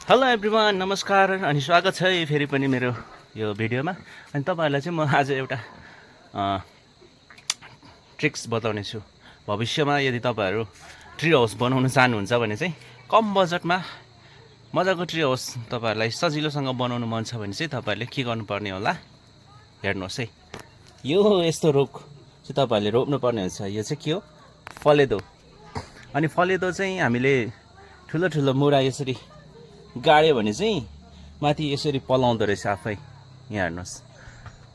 Hello everyone, नमस्कार अनि स्वागत छ फेरि पनि मेरो यो भिडियोमा। अनि तपाईँहरूलाई चाहिँ म आज एउटा ट्रिक्स बताउने छु। भविष्यमा यदि तपाईँहरू ट्री हाउस बनाउन चाहनुहुन्छ भने चाहिँ कम बजेटमा मजाको ट्री हाउस तपाईँहरूलाई सजिलोसँग बनाउनु मन छ भने चाहिँ तपाईँहरूले के गर्नुपर्ने होला हेर्नुहोस् है। यो यस्तो रुख चाहिँ तपाईँहरूले रोप्नुपर्ने हुन्छ। यो चाहिँ के हो? फलेदो। अनि फलेदो चाहिँ हामीले ठुलो ठुलो मुरा यसरी गाड्यो भने चाहिँ माथि यसरी पलाउँदो रहेछ आफै। यहाँ हेर्नुहोस्।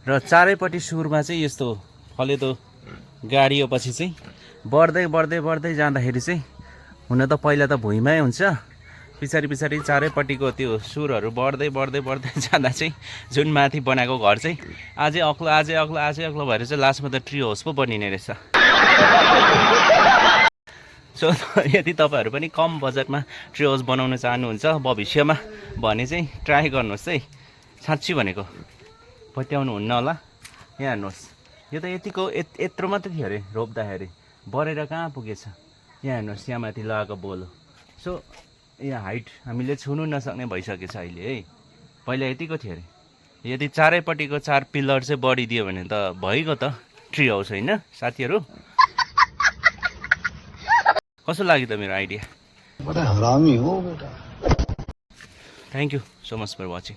र चारैपट्टि सुरमा चाहिँ यस्तो फलेदो गाडिएपछि चाहिँ बढ्दै बढ्दै बढ्दै जाँदाखेरि चाहिँ हुन त पहिला त भुइँमै हुन्छ, पछाडि पछाडि चारैपट्टिको त्यो सुरहरू बढ्दै बढ्दै बढ्दै जाँदा चाहिँ जुन माथि बनाएको घर चाहिँ अझै अग्लो अझै अग्लो अझै अग्लो भएर चाहिँ लास्टमा त ट्री हाउस पो बनिने रहेछ। सो यदि तपाईँहरू पनि कम बजेटमा ट्री हाउस बनाउन चाहनुहुन्छ भविष्यमा भने चाहिँ ट्राई गर्नुहोस् है। साँच्ची भनेको पत्याउनु हुन्न होला। यहाँ हेर्नुहोस्, यो त यतिको यत्रो मात्रै थियो अरे रोप्दाखेरि, बढेर कहाँ पुगेछ। यहाँ हेर्नुहोस्, यहाँ माथि लगाएको बोलो। सो यहाँ हाइट हामीले छुनु नसक्ने भइसकेछ अहिले है। पहिला यतिको थियो अरे। यदि चारैपट्टिको चार पिलर चाहिँ बढिदियो भने त भइगयो त ट्री हाउस, होइन साथीहरू? कस्तो लाग्यो त मेरो आइडिया? बड़ा हरामी हो बेटा। Thank you so much for watching.